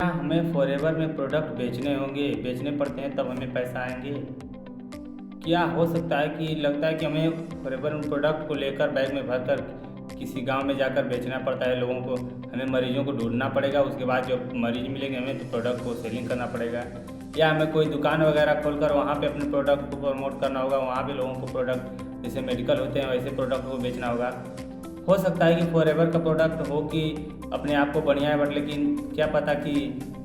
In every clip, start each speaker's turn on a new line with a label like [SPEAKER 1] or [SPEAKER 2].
[SPEAKER 1] क्या हमें फॉरएवर में प्रोडक्ट बेचने होंगे, बेचने पड़ते हैं तब हमें पैसा आएँगे? क्या हो सकता है कि लगता है कि हमें फॉरएवर में प्रोडक्ट को लेकर बैग में भरकर किसी गाँव में जाकर बेचना पड़ता है लोगों को, हमें मरीज़ों को ढूँढना पड़ेगा, उसके बाद जब मरीज़ मिलेंगे हमें तो प्रोडक्ट को सेलिंग करना पड़ेगा। या हमें कोई दुकान वगैरह खोलकर वहाँ पे अपने प्रोडक्ट को प्रमोट करना होगा, वहाँ पे लोगों को प्रोडक्ट जैसे मेडिकल होते हैं वैसे प्रोडक्ट को बेचना होगा। हो सकता है कि फॉरएवर का प्रोडक्ट हो कि अपने आप को बढ़िया है, बट लेकिन क्या पता कि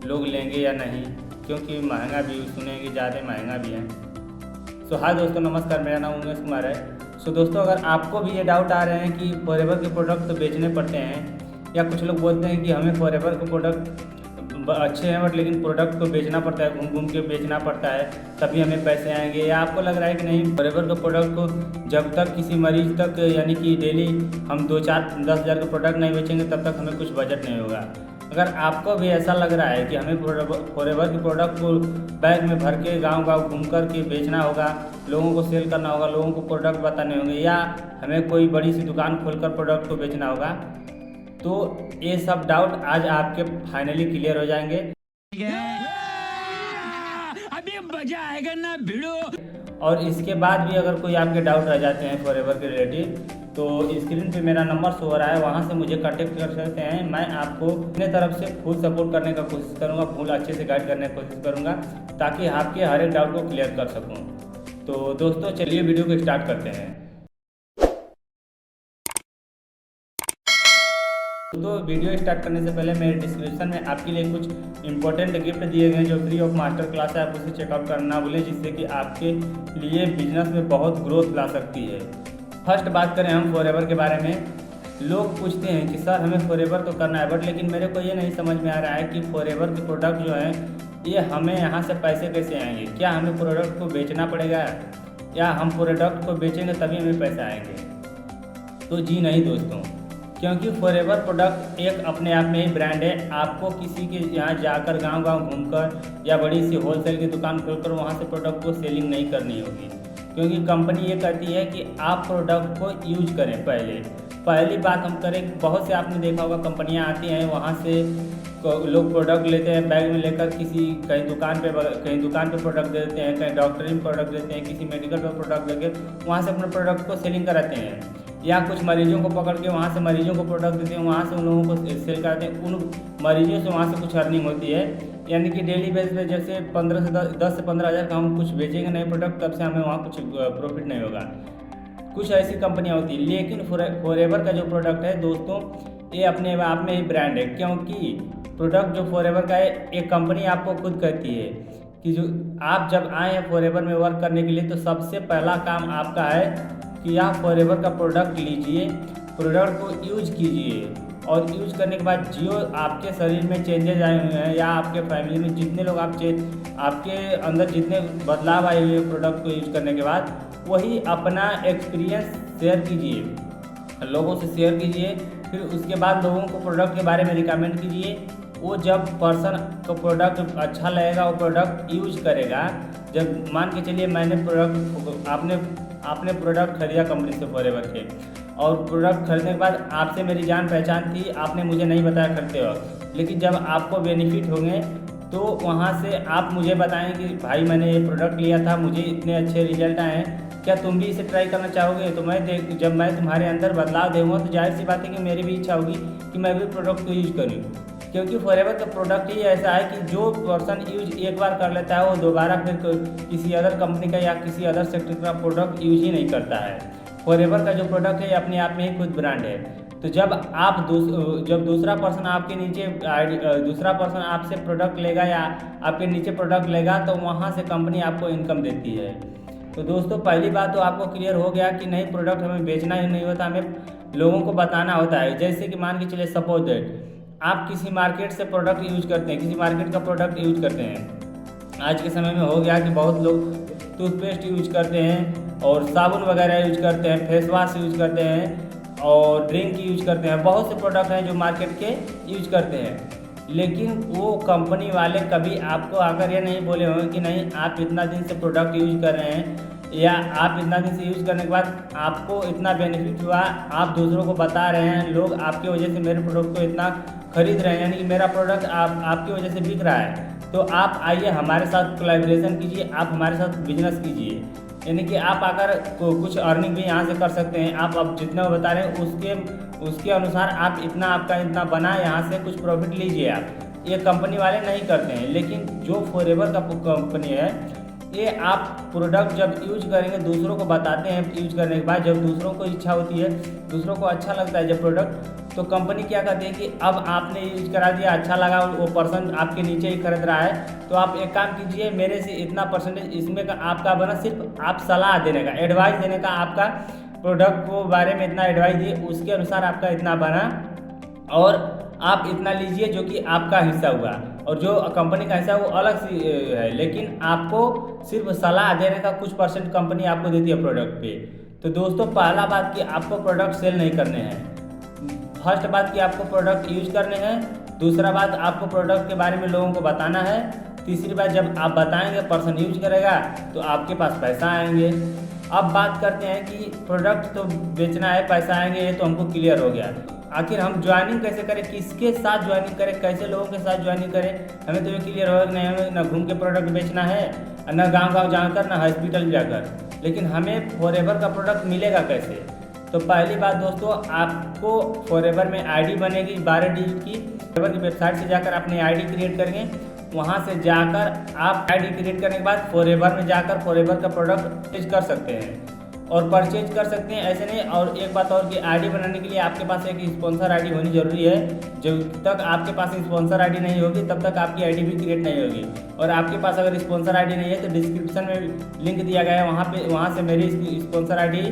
[SPEAKER 1] लोग लेंगे या नहीं, क्योंकि महंगा भी सुने कि ज़्यादा महंगा भी है। हाय दोस्तों, नमस्कार, मेरा नाम उमेश कुमार है। दोस्तों, अगर आपको भी ये डाउट आ रहे हैं कि फॉरएवर के प्रोडक्ट तो बेचने पड़ते हैं, या कुछ लोग बोलते हैं कि हमें फॉरएवर के प्रोडक्ट अच्छे हैं बट लेकिन प्रोडक्ट को बेचना पड़ता है, घूम घूम के बेचना पड़ता है तभी हमें पैसे आएंगे, या आपको लग रहा है कि नहीं फॉरएवर के प्रोडक्ट को जब तक किसी मरीज तक यानी कि डेली हम 2-4-10 हज़ार का प्रोडक्ट नहीं बेचेंगे तब तक हमें कुछ बजट नहीं होगा। अगर आपको भी ऐसा लग रहा है कि हमें फॉरएवर के प्रोडक्ट को बैग में भर के गाँव गाँव घूम कर के बेचना होगा, लोगों को सेल करना होगा, लोगों को प्रोडक्ट बताने होंगे, या हमें कोई बड़ी सी दुकान खोलकर प्रोडक्ट को बेचना होगा, तो ये सब डाउट आज आपके फाइनली क्लियर हो जाएंगे। अभी मजा आएगा ना भिड़ो। और इसके बाद भी अगर कोई आपके डाउट रह जाते हैं फॉरएवर के रिलेटेड, तो स्क्रीन पे मेरा नंबर शो हो रहा है, वहाँ से मुझे कांटेक्ट कर सकते हैं। मैं आपको अपने तरफ से फुल सपोर्ट करने का कोशिश करूँगा, फुल अच्छे से गाइड करने की कोशिश करूँगा ताकि आपके हर एक डाउट को क्लियर कर सकूँ। तो दोस्तों, चलिए वीडियो को स्टार्ट करते हैं। तो वीडियो स्टार्ट करने से पहले मेरे डिस्क्रिप्शन में आपके लिए कुछ इंपॉर्टेंट गिफ्ट दिए गए हैं जो फ्री ऑफ मास्टर क्लास है, आप उसे चेकआउट करना भूलें, जिससे कि आपके लिए बिजनेस में बहुत ग्रोथ ला सकती है। फर्स्ट बात करें हम फॉरएवर के बारे में। लोग पूछते हैं कि सर हमें फॉरएवर तो करना है, बट लेकिन मेरे को ये नहीं समझ में आ रहा है कि फॉरएवर के प्रोडक्ट जो हैं ये हमें यहाँ से पैसे कैसे आएंगे। क्या हमें प्रोडक्ट को बेचना पड़ेगा, या हम प्रोडक्ट को बेचेंगे तभी हमें पैसे आएंगे? तो जी नहीं दोस्तों, क्योंकि फॉरएवर प्रोडक्ट एक अपने आप में ही ब्रांड है। आपको किसी के यहाँ जाकर गांव गांव घूमकर या बड़ी सी होलसेल की दुकान खोलकर वहाँ से प्रोडक्ट को सेलिंग नहीं करनी होगी, क्योंकि कंपनी ये कहती है कि आप प्रोडक्ट को यूज करें। पहली बात हम करें, बहुत से आपने देखा होगा कंपनियाँ आती हैं, वहाँ से लोग प्रोडक्ट लेते हैं, बैग में लेकर कहीं दुकान पे प्रोडक्ट देते हैं, कहीं डॉक्टरी में प्रोडक्ट देते हैं, किसी मेडिकल पे प्रोडक्ट देकर वहाँ से अपने प्रोडक्ट को सेलिंग कराते हैं, या कुछ मरीजों को पकड़ के वहाँ से मरीजों को प्रोडक्ट देते हैं, वहाँ से उन लोगों को सेल करते हैं, उन मरीजों से वहाँ से कुछ अर्निंग होती है। यानी कि डेली बेस पे जैसे 10 से 15 हज़ार का हम कुछ बेचेंगे नए प्रोडक्ट, तब से हमें वहाँ कुछ प्रॉफिट नहीं होगा। कुछ ऐसी कंपनियाँ होती हैं, लेकिन फॉरएवर का जो प्रोडक्ट है दोस्तों, ये अपने आप में ही ब्रांड है, क्योंकि प्रोडक्ट जो फॉरएवर का है एक कंपनी आपको खुद कहती है कि जो आप जब आए हैं फॉरएवर में वर्क करने के लिए, तो सबसे पहला काम आपका है कि आप फॉरएवर का प्रोडक्ट लीजिए, प्रोडक्ट को यूज कीजिए, और यूज करने के बाद जो आपके शरीर में चेंजेज आए हुए हैं, या आपके फैमिली में जितने लोग आपके अंदर जितने बदलाव आए हुए हैं प्रोडक्ट को यूज करने के बाद, वही अपना एक्सपीरियंस शेयर कीजिए, लोगों से शेयर कीजिए। फिर उसके बाद लोगों को प्रोडक्ट के बारे में रिकमेंड कीजिए। वो जब पर्सन को प्रोडक्ट अच्छा लगेगा वो प्रोडक्ट यूज करेगा। जब मान के चलिए आपने प्रोडक्ट खरीदा कंपनी से फॉरएवर के, और प्रोडक्ट खरीदने के बाद आपसे मेरी जान पहचान थी, आपने मुझे नहीं बताया खरीदते वक्त, लेकिन जब आपको बेनिफिट होंगे तो वहाँ से आप मुझे बताएं कि भाई मैंने ये प्रोडक्ट लिया था, मुझे इतने अच्छे रिजल्ट आए हैं, क्या तुम भी इसे ट्राई करना चाहोगे? तो जब मैं तुम्हारे अंदर बदलाव दूँगा तो जाहिर सी बात है कि मेरी भी इच्छा होगी कि मैं भी प्रोडक्ट को यूज करूँ, क्योंकि फॉरएवर का प्रोडक्ट ही ऐसा है कि जो पर्सन यूज एक बार कर लेता है वो दोबारा फिर किसी अदर कंपनी का या किसी अदर सेक्टर का प्रोडक्ट यूज ही नहीं करता है। फॉरएवर का जो प्रोडक्ट है अपने आप में ही खुद ब्रांड है। तो जब दूसरा पर्सन आपसे प्रोडक्ट लेगा या आपके नीचे प्रोडक्ट लेगा, तो वहाँ से कंपनी आपको इनकम देती है। तो दोस्तों, पहली बात तो आपको क्लियर हो गया कि नहीं, प्रोडक्ट हमें बेचना ही नहीं होता, हमें लोगों को बताना होता है। जैसे कि मान के चलिए सपोज दैट आप किसी मार्केट से प्रोडक्ट यूज करते हैं, किसी मार्केट का प्रोडक्ट यूज करते हैं। आज के समय में हो गया कि बहुत लोग टूथपेस्ट यूज करते हैं, और साबुन वगैरह यूज करते हैं, फेस वॉश यूज करते हैं, और ड्रिंक यूज करते हैं। बहुत से प्रोडक्ट हैं जो मार्केट के यूज करते हैं, लेकिन वो कंपनी वाले कभी आपको अगर ये नहीं बोले होंगे कि नहीं आप इतना दिन से प्रोडक्ट यूज कर रहे हैं या आप इतना दिन से यूज़ करने के बाद आपको इतना बेनिफिट हुआ, आप दूसरों को बता रहे हैं, लोग आपकी वजह से मेरे प्रोडक्ट को इतना खरीद रहे हैं, यानी कि मेरा प्रोडक्ट आपकी वजह से बिक रहा है, तो आप आइए हमारे साथ कोलैबोरेशन कीजिए, आप हमारे साथ बिजनेस कीजिए। यानी कि आप आकर कुछ अर्निंग भी यहाँ से कर सकते हैं। आप जितना बता रहे हैं उसके अनुसार आप आपका इतना बना, यहाँ से कुछ प्रॉफिट लीजिए आप। ये कंपनी वाले नहीं करते हैं, लेकिन जो फॉरएवर का कंपनी है, ये आप प्रोडक्ट जब यूज करेंगे दूसरों को बताते हैं, यूज करने के बाद जब दूसरों को इच्छा होती है, दूसरों को अच्छा लगता है जब प्रोडक्ट, तो कंपनी क्या करती है कि अब आपने यूज करा दिया, अच्छा लगा, वो पर्सन आपके नीचे ही खरीद रहा है, तो आप एक काम कीजिए, मेरे से इतना परसेंटेज इसमें का आपका बना, सिर्फ आप सलाह देने का, एडवाइस देने का, आपका प्रोडक्ट को बारे में इतना एडवाइस दिए, उसके अनुसार आपका इतना बना और आप इतना लीजिए जो कि आपका हिस्सा हुआ, और जो कंपनी का हिस्सा वो अलग सी है, लेकिन आपको सिर्फ सलाह देने का कुछ परसेंट कंपनी आपको देती है प्रोडक्ट पे। तो दोस्तों, पहला बात कि आपको प्रोडक्ट सेल नहीं करने हैं, फर्स्ट बात कि आपको प्रोडक्ट यूज करने हैं, दूसरा बात आपको प्रोडक्ट के बारे में लोगों को बताना है, तीसरी बात जब आप बताएंगे पर्सन यूज करेगा तो आपके पास पैसा आएंगे। अब बात करते हैं कि प्रोडक्ट तो बेचना है, पैसा आएंगे, ये तो हमको क्लियर हो गया। आखिर हम ज्वाइनिंग कैसे करें, किसके साथ ज्वाइनिंग करें, कैसे लोगों के साथ ज्वाइनिंग करें, हमें तो ये क्लियर होगा कि नहीं, हमें ना घूम के प्रोडक्ट बेचना है, ना गांव जाकर, ना हॉस्पिटल जाकर, लेकिन हमें फॉरएवर का प्रोडक्ट मिलेगा कैसे। तो पहली बात दोस्तों, आपको फॉरएवर में आईडी बनेगी 12 डिजिट की। फॉरएवर की वेबसाइट से जाकर अपनी आईडी क्रिएट करेंगे, वहाँ से जाकर आप आईडी क्रिएट करने के बाद फॉरएवर में जाकर फॉरएवर का प्रोडक्ट परचेज कर सकते हैं और परचेज कर सकते हैं, ऐसे नहीं। और एक बात और कि आईडी बनाने के लिए आपके पास एक स्पॉन्सर आईडी होनी जरूरी है। जब तक आपके पास स्पॉन्सर आईडी नहीं होगी तब तक आपकी आईडी भी क्रिएट नहीं होगी। और आपके पास अगर स्पॉन्सर आईडी नहीं है तो डिस्क्रिप्शन में लिंक दिया गया है, वहाँ से मेरी स्पॉन्सर आईडी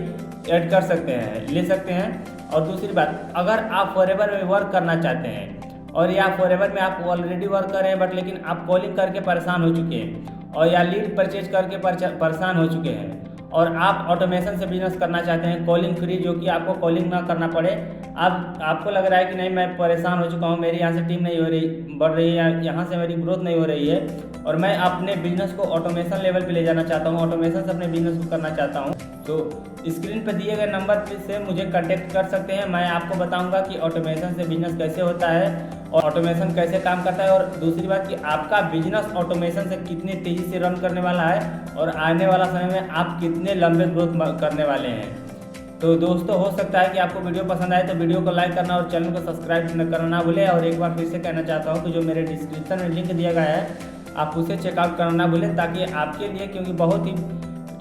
[SPEAKER 1] ऐड कर सकते हैं, ले सकते हैं। और दूसरी बात, अगर आप फॉरएवर में वर्क करना चाहते हैं और या फॉरएवर में आप ऑलरेडी वर्क कर रहे हैं, बट लेकिन आप कॉलिंग करके परेशान हो चुके हैं, और या लीड परचेज करके परेशान हो चुके हैं, और आप ऑटोमेशन से बिजनेस करना चाहते हैं, कॉलिंग फ्री, जो कि आपको कॉलिंग ना करना पड़े, आपको लग रहा है कि नहीं मैं परेशान हो चुका हूँ, मेरी यहाँ से टीम नहीं हो रही, बढ़ रही है, यहाँ से मेरी ग्रोथ नहीं हो रही है, और मैं अपने बिजनेस को ऑटोमेशन लेवल पे ले जाना चाहता हूँ, ऑटोमेशन से अपने बिजनेस को करना चाहता हूँ, तो स्क्रीन पर दिए गए नंबर से मुझे कांटेक्ट कर सकते हैं। मैं आपको बताऊंगा कि ऑटोमेशन से बिजनेस कैसे होता है और ऑटोमेशन कैसे काम करता है, और दूसरी बात कि आपका बिजनेस ऑटोमेशन से कितनी तेज़ी से रन करने वाला है, और आने वाला समय में आप कितने लंबे ग्रोथ करने वाले हैं। तो दोस्तों, हो सकता है कि आपको वीडियो पसंद आए तो वीडियो को लाइक करना और चैनल को सब्सक्राइब करना ना भूलें। और एक बार फिर से कहना चाहता हूँ कि जो मेरे डिस्क्रिप्शन में लिंक दिया गया है, आप उसे चेकआउट करना ना भूलें, ताकि आपके लिए, क्योंकि बहुत ही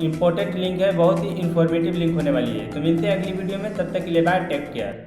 [SPEAKER 1] इंपॉर्टेंट लिंक है, बहुत ही इन्फॉर्मेटिव लिंक होने वाली है। तो मिलते हैं अगली वीडियो में, तब तक के लिए बाय, टेक केयर।